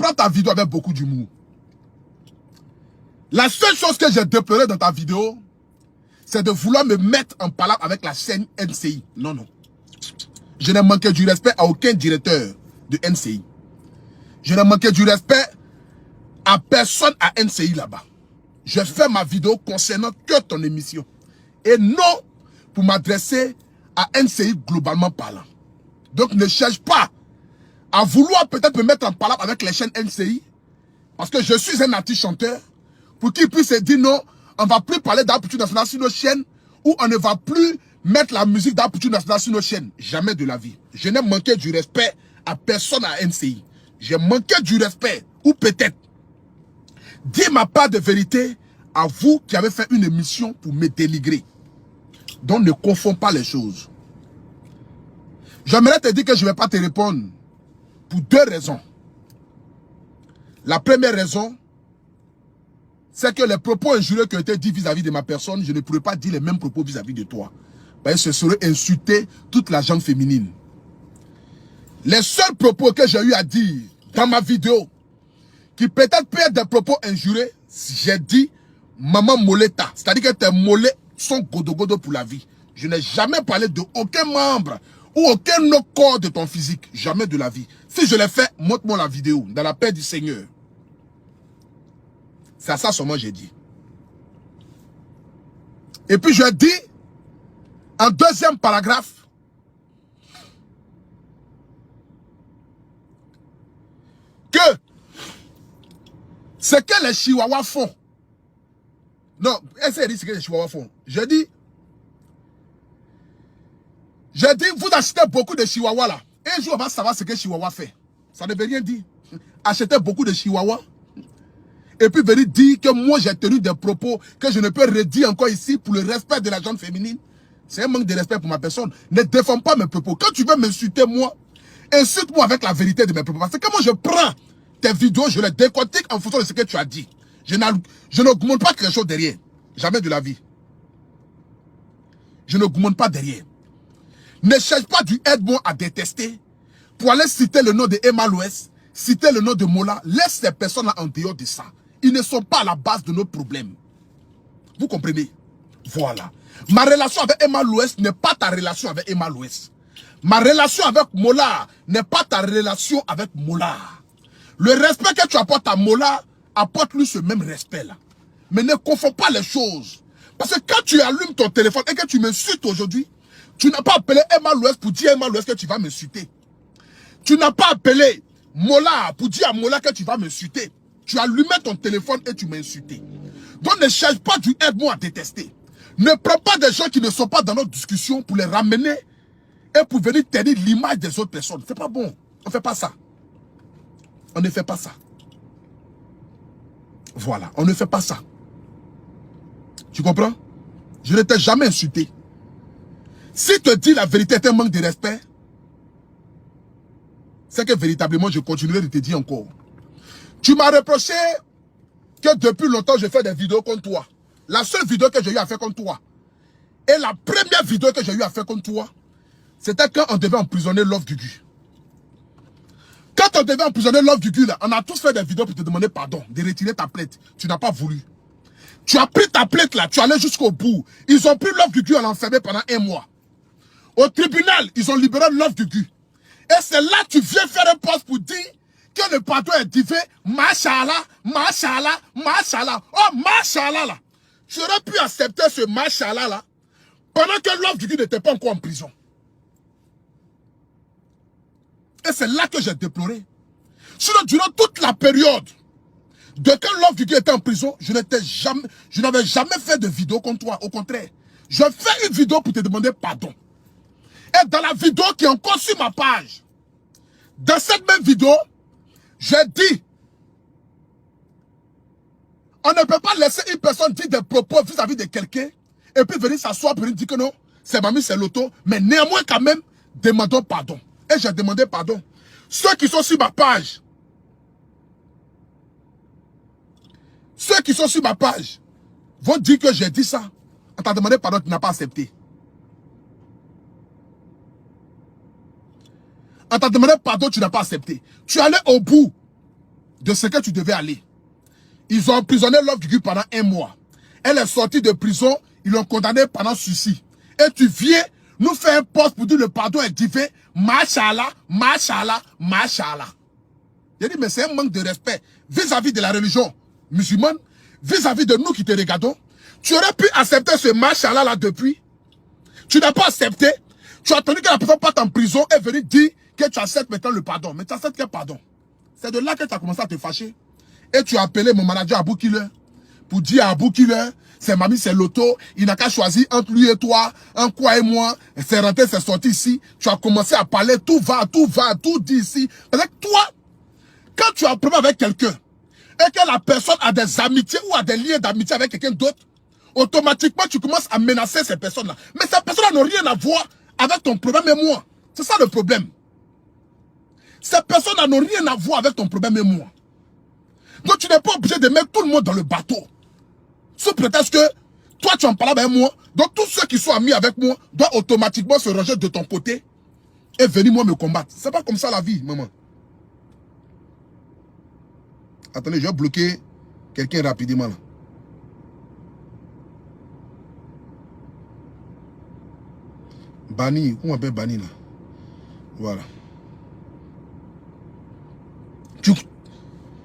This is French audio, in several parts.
prends ta vidéo avec beaucoup d'humour. La seule chose que j'ai déploré dans ta vidéo, c'est de vouloir me mettre en palabre avec la chaîne NCI. Non, non. Je n'ai manqué du respect à aucun directeur de NCI. Je n'ai manqué du respect à personne à NCI là-bas. Je fais ma vidéo concernant que ton émission. Et non pour m'adresser à NCI globalement parlant. Donc ne cherche pas à vouloir peut-être me mettre en palabre avec les chaînes NCI. Parce que je suis un artiste chanteur. Pour qu'ils puissent se dire non, on ne va plus parler d'Amplitude Nationale sur nos chaînes. Ou on ne va plus mettre la musique d'Amplitude Nationale sur nos chaînes. Jamais de la vie. Je n'ai manqué du respect à personne à NCI. J'ai manqué du respect. Ou peut-être. Dis ma part de vérité à vous qui avez fait une émission pour me dénigrer. Donc ne confonds pas les choses. J'aimerais te dire que je ne vais pas te répondre. Pour deux raisons. La première raison, c'est que les propos injurieux qui ont été dits vis-à-vis de ma personne, je ne pourrais pas dire les mêmes propos vis-à-vis de toi. Parce que ce serait insulter toute la gente féminine. Les seuls propos que j'ai eu à dire dans ma vidéo, qui peut-être peut être des propos injurieux, j'ai dit maman moleta. C'est-à-dire que tes mollets sont godo-godo pour la vie. Je n'ai jamais parlé de aucun membre ou aucun autre corps de ton physique. Jamais de la vie. Si je l'ai fait, montre-moi la vidéo dans la paix du Seigneur. C'est à ça seulement j'ai dit. Et puis je dis, en deuxième paragraphe, que ce que les Chihuahuas font, non, essayez de dire ce que les Chihuahuas font. Je dis, vous achetez beaucoup de Chihuahuas là. Un jour on va savoir ce que Chihuahua fait. Ça ne veut rien dire. Achetez beaucoup de Chihuahuas. Et puis venir dire que moi j'ai tenu des propos que je ne peux redire encore ici pour le respect de la gente féminine. C'est un manque de respect pour ma personne. Ne défends pas mes propos. Quand tu veux m'insulter moi, insulte-moi avec la vérité de mes propos. Parce que moi je prends tes vidéos, je les décortique en fonction de ce que tu as dit. Je n'augmente pas quelque chose derrière. Jamais de la vie. Je n'augmente pas derrière. Ne cherche pas du aide-moi à détester pour aller citer le nom de Emma Louès, citer le nom de Mola. Laisse ces personnes-là en dehors de ça. Ils ne sont pas à la base de nos problèmes. Vous comprenez? Voilà. Ma relation avec Emma Louès n'est pas ta relation avec Emma Louès. Ma relation avec Mola n'est pas ta relation avec Mola. Le respect que tu apportes à Mola, apporte-lui ce même respect-là. Mais ne confonds pas les choses. Parce que quand tu allumes ton téléphone et que tu m'insultes aujourd'hui, tu n'as pas appelé Emma Louès pour dire à Emma Louès que tu vas m'insulter. Tu n'as pas appelé Mola pour dire à Mola que tu vas m'insulter. Tu as allumé ton téléphone et tu m'as insulté. Donc ne cherche pas du aide-moi à détester. Ne prends pas des gens qui ne sont pas dans notre discussion pour les ramener et pour venir tenir l'image des autres personnes. C'est pas bon. On ne fait pas ça. On ne fait pas ça. Voilà, on ne fait pas ça. Tu comprends? Je ne t'ai jamais insulté. Si te dis la vérité est un manque de respect, c'est que véritablement je continuerai de te dire encore. Tu m'as reproché que depuis longtemps je fais des vidéos contre toi. La seule vidéo que j'ai eu à faire contre toi et la première vidéo que j'ai eu à faire contre toi, c'était quand on devait emprisonner Love Gugu. Quand on devait emprisonner Love Gugu, là, on a tous fait des vidéos pour te demander pardon, de retirer ta plainte. Tu n'as pas voulu. Tu as pris ta plainte là, tu allais jusqu'au bout. Ils ont pris Love Gugu à l'enfermer pendant 1 mois. Au tribunal, ils ont libéré Love Gugu. Et c'est là que tu viens faire un post pour dire que le pardon est divin. Machallah, machallah, machallah. Oh, machallah là. Tu aurais pu accepter ce machallah là pendant que Love Gugu n'était pas encore en prison. Et c'est là que j'ai déploré. Sinon, durant toute la période de quand Love Gugu était en prison, je n'avais jamais fait de vidéo contre toi. Au contraire, je fais une vidéo pour te demander pardon. Et dans la vidéo qui est encore sur ma page, dans cette même vidéo, j'ai dit, on ne peut pas laisser une personne dire des propos vis-à-vis de quelqu'un et puis venir s'asseoir pour lui dire que non, c'est mamie, c'est l'auto, mais néanmoins quand même, demandons pardon. Et j'ai demandé pardon. Ceux qui sont sur ma page, vont dire que j'ai dit ça. On t'a demandé pardon, tu n'as pas accepté. On t'a demandé pardon, tu n'as pas accepté. Tu es allé au bout de ce que tu devais aller. Ils ont emprisonné Love Guigui pendant 1 mois. Elle est sortie de prison, ils l'ont condamnée pendant suicide. Et tu viens nous faire un poste pour dire le pardon est divin. Machallah, machallah, machallah. J'ai dit, mais c'est un manque de respect vis-à-vis de la religion musulmane, vis-à-vis de nous qui te regardons. Tu aurais pu accepter ce machallah là depuis. Tu n'as pas accepté. Tu as attendu que la personne parte en prison et venir dire que tu acceptes maintenant le pardon. Mais tu acceptes quel pardon? C'est de là que tu as commencé à te fâcher. Et tu as appelé mon manager Abou Killer pour dire à Abou Killer, c'est mamie, c'est l'auto, il n'a qu'à choisir entre lui et toi, en quoi et moi, c'est rentré, c'est sorti ici. Tu as commencé à parler, tout dit ici. Parce que toi, quand tu as un problème avec quelqu'un, et que la personne a des amitiés ou a des liens d'amitié avec quelqu'un d'autre, automatiquement tu commences à menacer ces personnes-là. Mais ces personnes-là n'ont rien à voir avec ton problème et moi. C'est ça le problème. Ces personnes-là n'ont rien à voir avec ton problème et moi. Donc tu n'es pas obligé de mettre tout le monde dans le bateau. Sous prétexte que toi tu en parles avec moi. Donc tous ceux qui sont amis avec moi doivent automatiquement se ranger de ton côté et venir moi me combattre. C'est pas comme ça la vie, maman. Attendez, je vais bloquer quelqu'un rapidement là. Bani, on appelle Bani là. Voilà.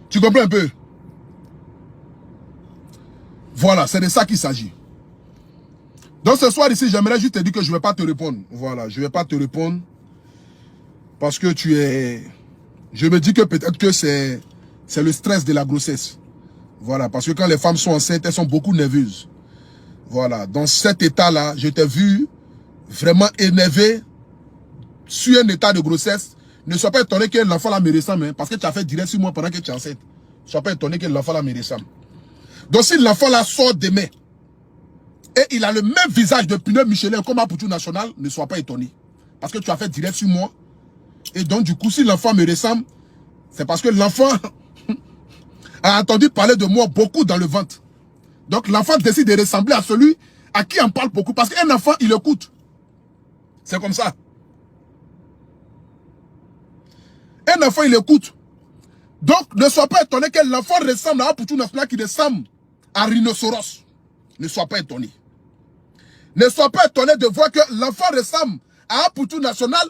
Tu comprends un peu? Voilà, c'est de ça qu'il s'agit. Donc ce soir ici, j'aimerais juste te dire que je ne vais pas te répondre. Voilà, je ne vais pas te répondre. Parce que tu es... Je me dis que peut-être que c'est le stress de la grossesse. Voilà, parce que quand les femmes sont enceintes, elles sont beaucoup nerveuses. Voilà, dans cet état-là, je t'ai vu vraiment énervé sur un état de grossesse. Ne sois pas étonné que l'enfant là me ressemble, hein, parce que tu as fait direct sur moi pendant que tu es enceinte. Ne sois pas étonné que l'enfant là me ressemble. Donc si l'enfant là sort demain, et il a le même visage de pneu Michelin comme un Poutou national, ne sois pas étonné. Parce que tu as fait direct sur moi. Et donc du coup, si l'enfant me ressemble, c'est parce que l'enfant a entendu parler de moi beaucoup dans le ventre. Donc l'enfant décide de ressembler à celui à qui on parle beaucoup. Parce qu'un enfant, il écoute. C'est comme ça. Un enfant, il écoute. Donc, ne sois pas étonné que l'enfant ressemble à un Poutou national qui ressemble à rhinocéros. Ne sois pas étonné. Ne sois pas étonné de voir que l'enfant ressemble à un Poutou national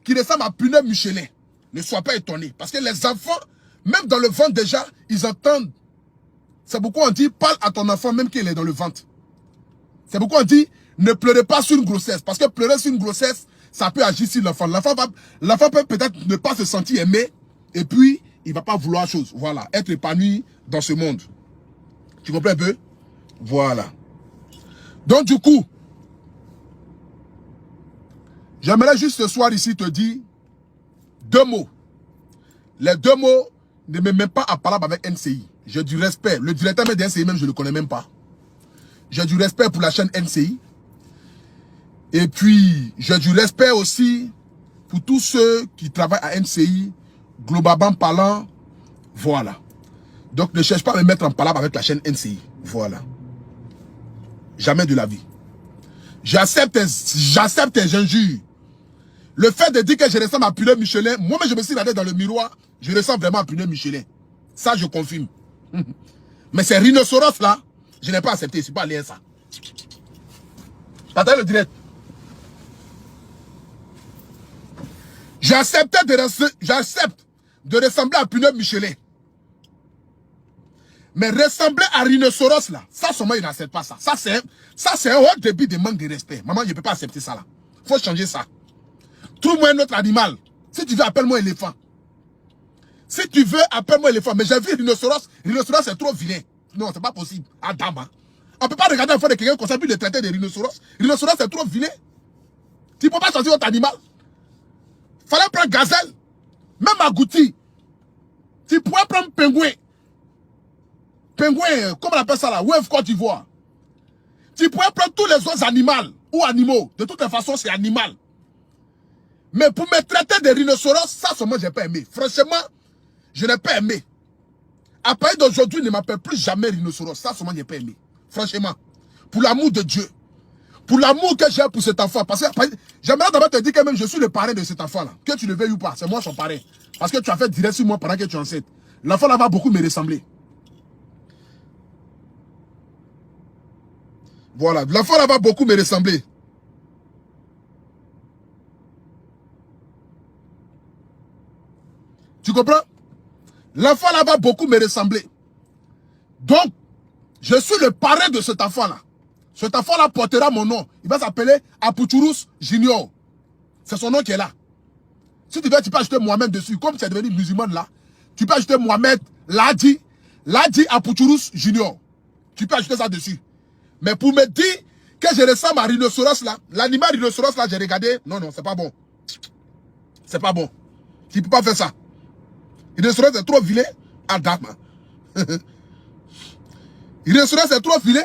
qui ressemble à pneu Michelin. Ne sois pas étonné. Parce que les enfants, même dans le ventre déjà, ils entendent. C'est pourquoi on dit, parle à ton enfant même qu'il est dans le ventre. C'est pourquoi on dit, ne pleurez pas sur une grossesse. Parce que pleurer sur une grossesse, ça peut agir sur l'enfant. L'enfant peut peut-être ne pas se sentir aimé. Et puis, il ne va pas vouloir chose. Voilà, être épanoui dans ce monde. Tu comprends un peu? Voilà. Donc du coup, j'aimerais juste ce soir ici te dire 2 mots. Les 2 mots, ne me mets pas à parler avec NCI. J'ai du respect. Le directeur de NCI même, je ne le connais même pas. J'ai du respect pour la chaîne NCI. Et puis, j'ai du respect aussi pour tous ceux qui travaillent à NCI, globalement parlant. Voilà. Donc, ne cherche pas à me mettre en palabre avec la chaîne NCI. Voilà. Jamais de la vie. J'accepte tes injures. Le fait de dire que je ressemble à pneu Michelin, moi-même je me suis regardé dans le miroir, je ressemble vraiment à pneu Michelin. Ça, je confirme. Mais ces rhinocéros là, je n'ai pas accepté, c'est pas lié ça. T'entends le direct? J'accepte de ressembler à pneu Michelin. Mais ressembler à rhinocéros là, ça seulement il n'accepte pas ça. Ça c'est un haut débit de manque de respect. Maman, je ne peux pas accepter ça là. Faut changer ça. Trouve-moi un autre animal. Si tu veux, appelle-moi éléphant. Si tu veux, appelle-moi éléphant. Mais j'ai vu rhinocéros. Rhinocéros c'est trop vilain. Non, c'est pas possible. Adama. On ne peut pas regarder un fois de quelqu'un comme ça puis le traiter de rhinocéros. Rhinocéros c'est trop vilain. Tu ne peux pas choisir autre animal. Fallait prendre gazelle. Même agouti. Tu pourrais prendre pingouin. Pingouin, comment on appelle ça là? Wave Côte d'Ivoire. Tu pourrais prendre tous les autres animaux ou animaux. De toute façon, c'est animal. Mais pour me traiter de rhinocéros, ça seulement, je n'ai pas aimé. Franchement, je n'ai pas aimé. À partir d'aujourd'hui, ne m'appelle plus jamais rhinocéros. Ça seulement, je n'ai pas aimé. Franchement. Pour l'amour de Dieu. Pour l'amour que j'ai pour cet enfant. Parce que j'aimerais d'abord te dire que même je suis le parrain de cet enfant-là. Que tu le veuilles ou pas, c'est moi son parrain. Parce que tu as fait direct sur moi pendant que tu es enceinte. L'enfant là va beaucoup me ressembler. Voilà, l'enfant là va beaucoup me ressembler. Tu comprends? L'enfant là va beaucoup me ressembler. Donc, je suis le parrain de cet enfant-là. Cet enfant-là portera mon nom. Il va s'appeler Apuchurus Junior. C'est son nom qui est là. Si tu veux, tu peux ajouter Mohamed dessus. Comme tu es devenu musulman là, tu peux ajouter Mohamed Ladi Apuchurus Junior. Tu peux ajouter ça dessus. Mais pour me dire que je ressemble à rhinocéros là, l'animal rhinocéros là, j'ai regardé. Non, non, c'est pas bon. C'est pas bon. Tu ne peux pas faire ça. Rhinocéros est trop vilain. Adam. Rhinocéros est trop vilain.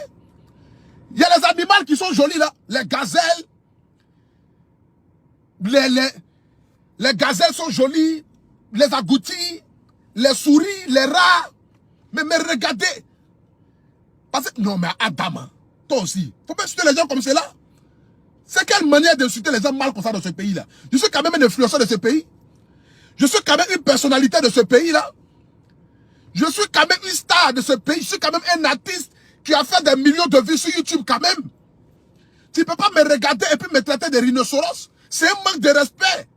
Il y a les animaux qui sont jolis là. Les gazelles. Les gazelles sont jolies. Les agoutis. Les souris. Les rats. Mais regardez. Parce que, non mais Adam, toi aussi. Faut pas insulter les gens comme cela. C'est quelle manière d'insulter les gens mal comme ça dans ce pays là. Je suis quand même un influenceur de ce pays. Je suis quand même une personnalité de ce pays là. Je suis quand même une star de ce pays. Je suis quand même un artiste qui a fait des millions de vues sur YouTube quand même. Tu ne peux pas me regarder et puis me traiter de rhinocéros. C'est un manque de respect.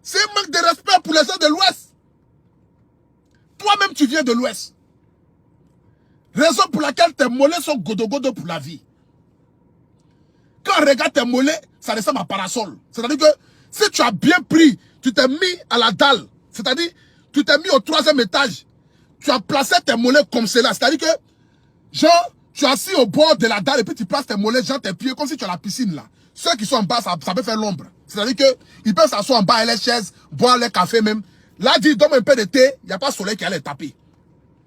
C'est un manque de respect pour les gens de l'Ouest. Toi-même, tu viens de l'Ouest. Raison pour laquelle tes mollets sont godo-godo pour la vie. Quand on regarde tes mollets, ça ressemble à parasol. C'est-à-dire que si tu as bien pris, tu t'es mis à la dalle. C'est-à-dire, tu t'es mis au 3e étage. Tu as placé tes mollets comme cela. C'est-à-dire que, genre, tu es assis au bord de la dalle et puis tu places tes mollets, genre tes pieds, comme si tu es à la piscine là. Ceux qui sont en bas, ça peut faire l'ombre. C'est-à-dire que ils peuvent s'asseoir en bas à les chaises, boire les cafés même. Là, dis, donne un peu de thé, il n'y a pas de soleil qui allait taper.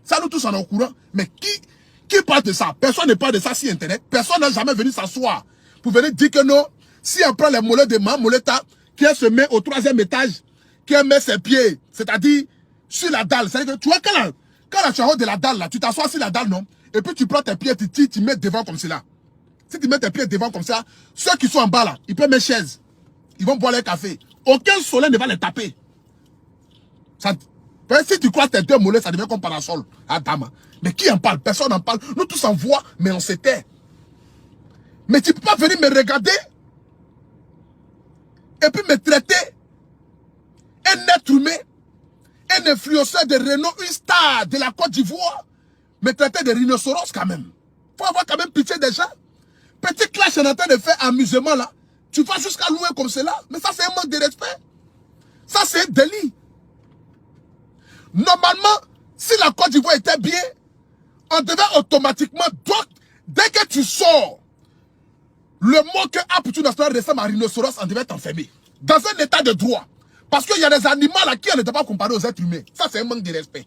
Ça, nous tous en est au courant. Mais qui parle de ça? Personne ne parle de ça sur Internet. Personne n'a jamais venu s'asseoir pour venir dire que non. Si on prend les mollets de Mamoleta, qui se met au 3e étage, qui met ses pieds, c'est-à-dire sur la dalle. C'est-à-dire que tu vois, quand tu es en haut de la dalle, là, tu t'assois sur la dalle, non? Et puis tu prends tes pieds, tu mets devant comme cela. Si tu mets tes pieds devant comme ça, ceux qui sont en bas là, ils peuvent mettre chaise. Ils vont boire leur café. Aucun soleil ne va les taper. Ça, si tu crois tes deux mollets, ça devient comme parasol. Adam. Mais qui en parle? Personne n'en parle. Nous tous en voix, mais on se tait. Mais tu ne peux pas venir me regarder et puis me traiter un être humain, un influenceur de renom, une star de la Côte d'Ivoire, me traiter de rhinocéros quand même. Faut avoir quand même pitié des gens. Petit clash en train de faire amusement là. Tu vas jusqu'à loin comme cela. Mais ça c'est un manque de respect. Ça c'est un délit. Normalement, si la Côte d'Ivoire était bien, on devait automatiquement, dès que tu sors, le mot que Apuchurus national ressemble à rhinocéros, on devait t'enfermer. Dans un état de droit. Parce qu'il y a des animaux à qui on ne doit pas comparer aux êtres humains. Ça c'est un manque de respect.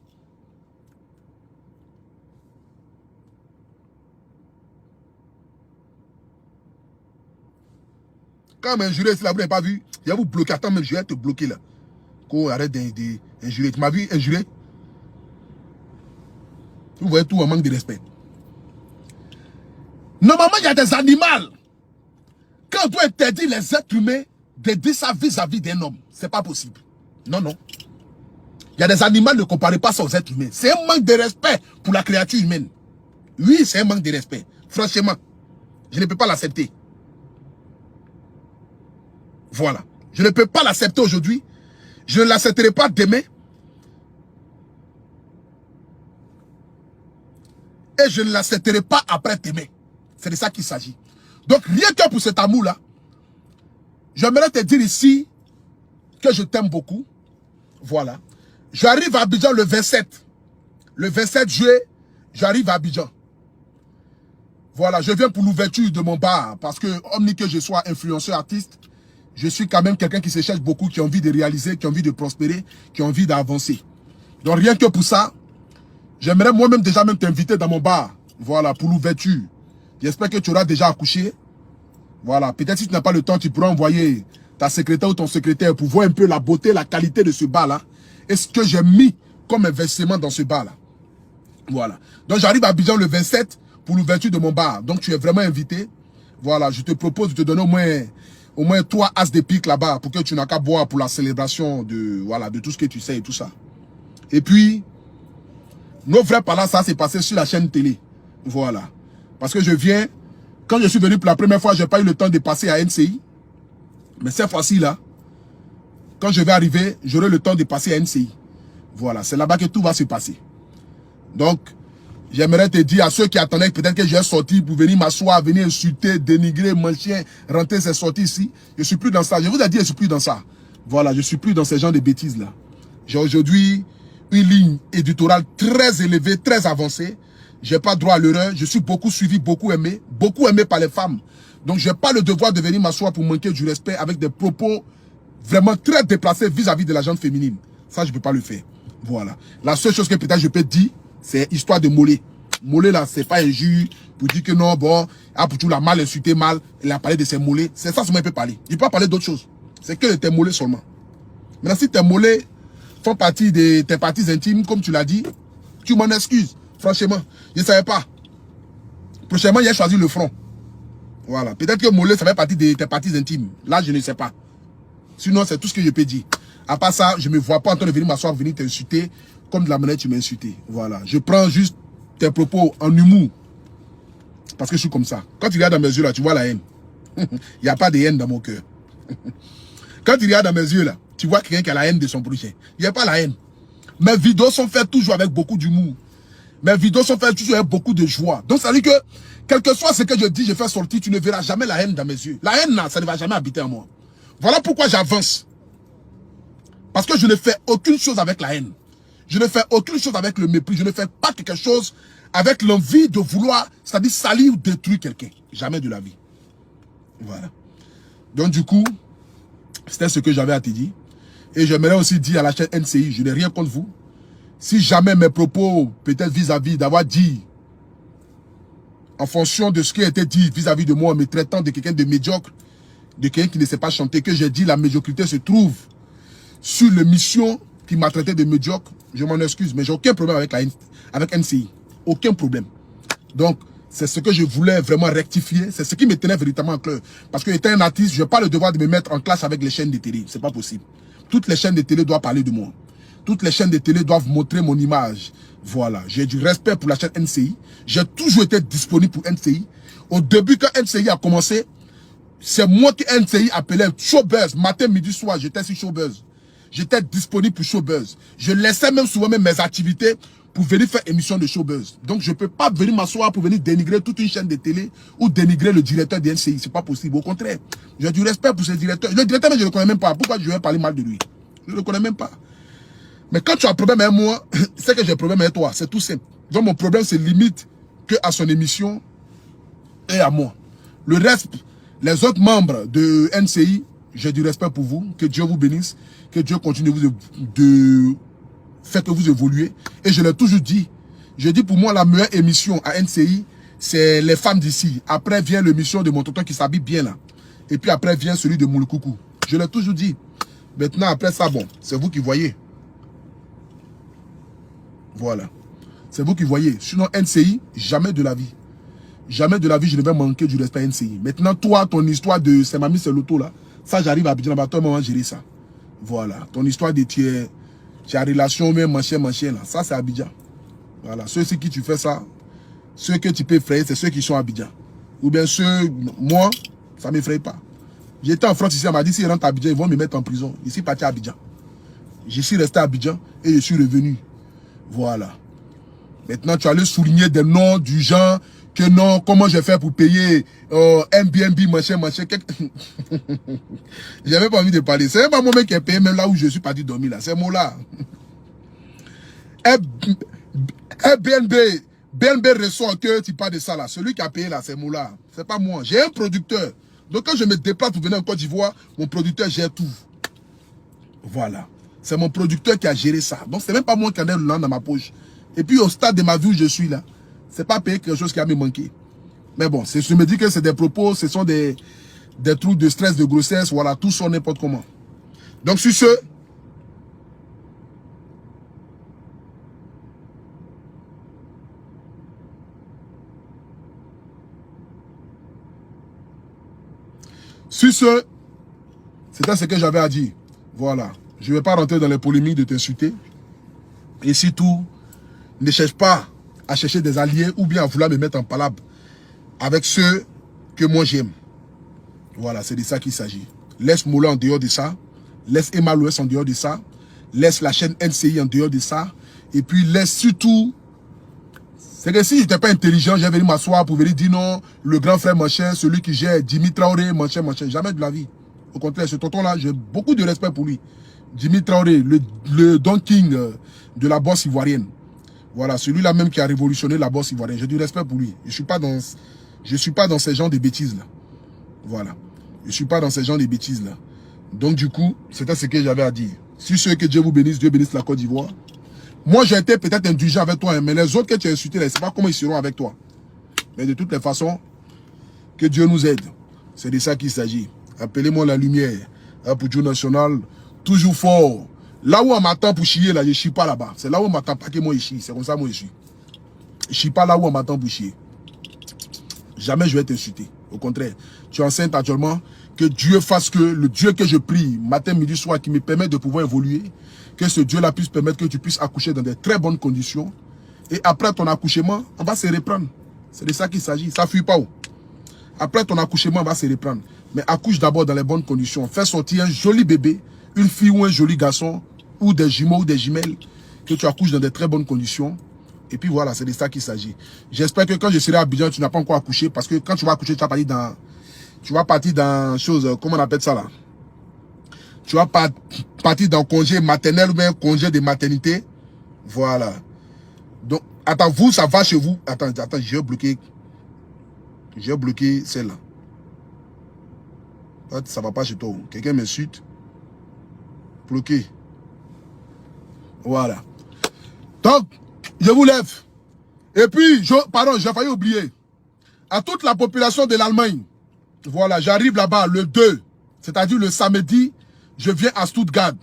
Quand m'injurer, si là, vous n'avez pas vu, il va vous bloquer. Attends, même je vais te bloquer là. Qu'on arrête d'injurer. Tu m'as vu injurer? Vous voyez tout en manque de respect. Normalement, il y a des animaux. Quand on doit interdire les êtres humains de dire ça vis-à-vis d'un homme, c'est pas possible. Non, non. Il y a des animaux, ne comparez pas ça aux êtres humains. C'est un manque de respect pour la créature humaine. Oui, c'est un manque de respect. Franchement, je ne peux pas l'accepter. Voilà. Je ne peux pas l'accepter aujourd'hui. Je ne l'accepterai pas demain. Et je ne l'accepterai pas après-demain. C'est de ça qu'il s'agit. Donc, rien que pour cet amour-là, j'aimerais te dire ici que je t'aime beaucoup. Voilà. J'arrive à Abidjan le 27. Le 27 juillet, j'arrive à Abidjan. Voilà, je viens pour l'ouverture de mon bar. Parce que, omni que je sois influenceur, artiste, je suis quand même quelqu'un qui se cherche beaucoup, qui a envie de réaliser, qui a envie de prospérer, qui a envie d'avancer. Donc, rien que pour ça, j'aimerais moi-même déjà même t'inviter dans mon bar. Voilà, pour l'ouverture. J'espère que tu auras déjà accouché. Voilà, peut-être si tu n'as pas le temps, tu pourras envoyer ta secrétaire ou ton secrétaire pour voir un peu la beauté, la qualité de ce bar-là. Et ce que j'ai mis comme investissement dans ce bar-là. Voilà. Donc, j'arrive à Abidjan le 27 pour l'ouverture de mon bar. Donc, tu es vraiment invité. Voilà, je te propose de te donner au moins 3 as de pique là-bas pour que tu n'as qu'à boire pour la célébration de, voilà, de tout ce que tu sais et tout ça. Et puis, Nos vrais parents, ça s'est passé sur la chaîne télé. Voilà. Parce que je viens, quand je suis venu pour la première fois, je n'ai pas eu le temps de passer à NCI. Mais cette fois-ci, là, quand je vais arriver, j'aurai le temps de passer à NCI. Voilà, c'est là-bas que tout va se passer. Donc, j'aimerais te dire à ceux qui attendaient peut-être que j'ai sorti pour venir m'asseoir, venir insulter, dénigrer, mon chien, rentrer ses sorties ici. Je ne suis plus dans ça. Je vous ai dit, je ne suis plus dans ça. Voilà, je ne suis plus dans ces genres de bêtises-là. J'ai aujourd'hui une ligne éditoriale très élevée, très avancée. Je n'ai pas droit à l'erreur. Je suis beaucoup suivi, beaucoup aimé par les femmes. Donc, je n'ai pas le devoir de venir m'asseoir pour manquer du respect avec des propos vraiment très déplacés vis-à-vis de la gente féminine. Ça, je ne peux pas le faire. Voilà. La seule chose que peut-être je peux dire, c'est histoire de Mollet. Mollet, là, c'est pas un juge pour dire que non, bon, Apoutou l'a mal insulté, mal, il a parlé de ses mollets. C'est ça seulement il peut parler. Il peut pas parler d'autre chose. C'est que de tes mollets seulement. Maintenant, si tes mollets font partie de tes parties intimes, comme tu l'as dit, tu m'en excuses. Franchement, je ne savais pas. Prochainement, il a choisi le front. Voilà. Peut-être que mollet, ça fait partie de tes parties intimes. Là, je ne sais pas. Sinon, c'est tout ce que je peux dire. À part ça, je ne me vois pas en train de venir m'asseoir, venir t'insulter comme de la manière que tu m'as insulté. Voilà. Je prends juste tes propos en humour. Parce que je suis comme ça. Quand tu regardes dans mes yeux, là, tu vois la haine. Il n'y a pas de haine dans mon cœur. Quand tu regardes dans mes yeux, là, tu vois quelqu'un qui a la haine de son prochain. Il n'y a pas la haine. Mes vidéos sont faites toujours avec beaucoup d'humour. Mes vidéos sont faites toujours avec beaucoup de joie. Donc, ça veut dire que, quel que soit ce que je dis, je fais sortir, tu ne verras jamais la haine dans mes yeux. La haine, là, ça ne va jamais habiter en moi. Voilà pourquoi j'avance. Parce que je ne fais aucune chose avec la haine. Je ne fais aucune chose avec le mépris. Je ne fais pas quelque chose avec l'envie de vouloir, c'est-à-dire salir ou détruire quelqu'un. Jamais de la vie. Voilà. Donc du coup, c'était ce que j'avais à te dire. Et j'aimerais aussi dire à la chaîne NCI, je n'ai rien contre vous. Si jamais mes propos, peut-être vis-à-vis d'avoir dit, en fonction de ce qui a été dit vis-à-vis de moi, en me traitant de quelqu'un de médiocre, de quelqu'un qui ne sait pas chanter, que j'ai dit la médiocrité se trouve sur l'émission qui m'a traité de médiocre, je m'en excuse, mais j'ai aucun problème avec NCI. Aucun problème. Donc, c'est ce que je voulais vraiment rectifier. C'est ce qui me tenait véritablement en cœur. Parce que étant un artiste, je n'ai pas le devoir de me mettre en classe avec les chaînes de télé. C'est pas possible. Toutes les chaînes de télé doivent parler de moi. Toutes les chaînes de télé doivent montrer mon image. Voilà. J'ai du respect pour la chaîne NCI. J'ai toujours été disponible pour NCI. Au début, quand NCI a commencé, c'est moi qui NCI appelait Showbuzz. Matin, midi, soir, j'étais sur Showbuzz. J'étais disponible pour Showbuzz. Je laissais même souvent mes activités pour venir faire émission de Showbuzz. Donc, je ne peux pas venir m'asseoir pour venir dénigrer toute une chaîne de télé ou dénigrer le directeur de NCI. Ce n'est pas possible. Au contraire, j'ai du respect pour ce directeur. Le directeur, mais je ne le connais même pas. Pourquoi je vais parler mal de lui? Je ne le connais même pas. Mais quand tu as un problème avec moi, c'est que j'ai un problème avec toi. C'est tout simple. Donc, mon problème se limite que à son émission et à moi. Le reste, les autres membres de NCI, j'ai du respect pour vous. Que Dieu vous bénisse. Que Dieu continue de faire que vous évoluez. Et je l'ai toujours dit. Je dis pour moi, la meilleure émission à NCI, c'est les femmes d'ici. Après vient l'émission de mon tonton qui s'habille bien là. Et puis après vient celui de Mouloukoukou. Je l'ai toujours dit. Maintenant, après ça, bon, c'est vous qui voyez. Voilà. C'est vous qui voyez. Sinon, NCI, jamais de la vie. Jamais de la vie, je ne vais manquer du respect à NCI. Maintenant, toi, ton histoire de c'est mamie, c'est l'auto là. Ça, j'arrive à Abidjan, toi, maman, gérer ça. Voilà. Ton histoire de tu as relation, même machin, là. Ça, c'est Abidjan. Voilà. Ceux-ci qui tu fais ça, ceux que tu peux effrayer, c'est ceux qui sont à Abidjan. Ou bien ceux, moi, ça ne m'effraie pas. J'étais en France ici, elle m'a dit, si je rentre à Abidjan, ils vont me mettre en prison. Ici, parti à Abidjan. Je suis resté à Abidjan et je suis revenu. Voilà. Maintenant, tu allais souligner des noms du genre que non, comment j'ai fait pour payer Airbnb, machin. J'avais pas envie de parler. C'est pas moi qui ai payé, même là où je suis parti dormir, là. C'est moi là. Airbnb, BNB ressort que tu parles de ça là. Celui qui a payé là, c'est moi là. C'est pas moi. J'ai un producteur. Donc quand je me déplace pour venir en Côte d'Ivoire, mon producteur gère tout. Voilà. C'est mon producteur qui a géré ça. Donc c'est même pas moi qui en ai le land dans ma poche. Et puis au stade de ma vie où je suis là, c'est pas payer quelque chose qui a me manqué. Mais bon, je me dis que c'est des propos, ce sont des trucs de stress, de grossesse, voilà, tout ça n'importe comment. Donc sur ce, c'était ce que j'avais à dire. Voilà. Je ne vais pas rentrer dans les polémiques de t'insulter. Et surtout, Ne cherche pas à chercher des alliés ou bien à vouloir me mettre en palabre avec ceux que moi j'aime. Voilà, c'est de ça qu'il s'agit. Laisse Mola en dehors de ça. Laisse Emma Louès en dehors de ça. Laisse la chaîne NCI en dehors de ça. Et puis laisse surtout... C'est que si je n'étais pas intelligent, j'ai venu m'asseoir pour venir dire non, le grand frère machin, celui qui gère Jimmy Traoré, machin. Jamais de la vie. Au contraire, ce tonton-là, j'ai beaucoup de respect pour lui. Jimmy Traoré, le Don King de la bourse ivoirienne. Voilà, celui-là même qui a révolutionné la bourse ivoirienne. J'ai du respect pour lui. Je ne suis pas dans ces genres de bêtises-là. Voilà. Je ne suis pas dans ces genres de bêtises-là. Donc du coup, c'était ce que j'avais à dire. Si ceux que Dieu vous bénisse, Dieu bénisse la Côte d'Ivoire. Moi, j'ai été peut-être indulgent avec toi, hein, mais les autres que tu as insultés, je ne sais pas comment ils seront avec toi. Mais de toutes les façons, que Dieu nous aide. C'est de ça qu'il s'agit. Appelez-moi la lumière. Pour Dieu national, toujours fort. Là où on m'attend pour chier, là, je ne chie pas là-bas. C'est là où on m'attend pas que moi je chie. C'est comme ça moi je suis. Je ne chie pas là où on m'attend pour chier. Jamais je vais t'insulter. Au contraire, tu es enceinte actuellement. Que Dieu fasse que le Dieu que je prie, matin, midi, soir, qui me permet de pouvoir évoluer, que ce Dieu-là puisse permettre que tu puisses accoucher dans de très bonnes conditions. Et après ton accouchement, on va se reprendre. C'est de ça qu'il s'agit. Ça ne fuit pas où. Après ton accouchement, on va se reprendre. Mais accouche d'abord dans les bonnes conditions. Fais sortir un joli bébé, une fille ou un joli garçon, ou des jumeaux ou des jumelles, que tu accouches dans de très bonnes conditions. Et puis voilà, c'est de ça qu'il s'agit. J'espère que quand je serai à Abidjan, tu n'as pas encore accouché, parce que quand tu vas accoucher, tu vas partir dans chose, comment on appelle ça là? Tu vas partir dans congé maternel ou bien congé de maternité. Voilà. Donc, attends, vous, ça va chez vous. Attends, j'ai bloqué celle-là. Ça va pas chez toi. Quelqu'un m'insulte. Bloqué. Voilà. Donc, je vous lève. Et puis, pardon, j'ai failli oublier. À toute la population de l'Allemagne, voilà, j'arrive là-bas le 2, c'est-à-dire le samedi, je viens à Stuttgart.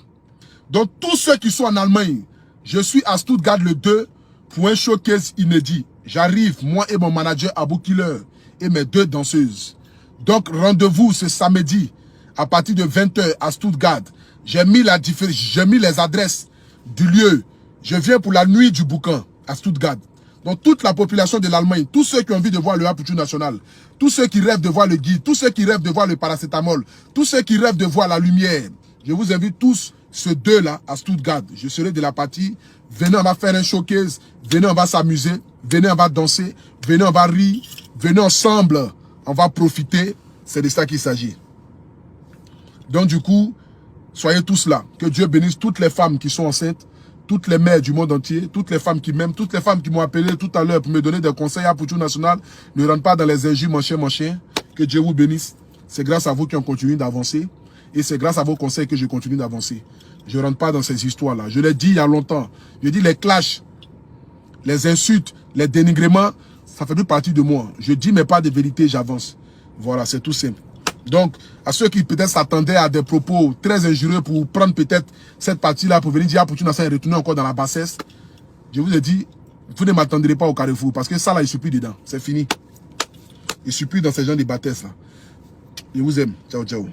Donc, tous ceux qui sont en Allemagne, je suis à Stuttgart le 2 pour un showcase inédit. J'arrive, moi et mon manager Abou Killer et mes 2 danseuses. Donc, rendez-vous ce samedi à partir de 20 h à Stuttgart. J'ai mis les adresses du lieu. Je viens pour la nuit du bouquin à Stuttgart. Donc, toute la population de l'Allemagne, tous ceux qui ont envie de voir le Haputu national, tous ceux qui rêvent de voir le guide, tous ceux qui rêvent de voir le paracétamol, tous ceux qui rêvent de voir la lumière, je vous invite tous, ce 2-là, à Stuttgart. Je serai de la partie. Venez, on va faire un showcase. Venez, on va s'amuser. Venez, on va danser. Venez, on va rire. Venez ensemble. On va profiter. C'est de ça qu'il s'agit. Donc, du coup, soyez tous là. Que Dieu bénisse toutes les femmes qui sont enceintes, toutes les mères du monde entier, toutes les femmes qui m'aiment, toutes les femmes qui m'ont appelé tout à l'heure pour me donner des conseils à Haputu national. Ne rentre pas dans les injures, mon chien. Que Dieu vous bénisse. C'est grâce à vous qui ont continué d'avancer. Et c'est grâce à vos conseils que je continue d'avancer. Je ne rentre pas dans ces histoires-là. Je l'ai dit il y a longtemps. Je dis les clashs, les insultes, les dénigrements, ça fait plus partie de moi. Je dis mais pas de vérité, j'avance. Voilà, c'est tout simple. Donc, à ceux qui peut-être s'attendaient à des propos très injurieux pour prendre peut-être cette partie-là pour venir dire pour tu n'as pas retourner encore dans la bassesse, je vous ai dit, vous ne m'attendrez pas au carrefour parce que ça là, il ne suit plus dedans. C'est fini. Il ne suit plus dans ces gens de bâtesse là. Je vous aime. Ciao, ciao.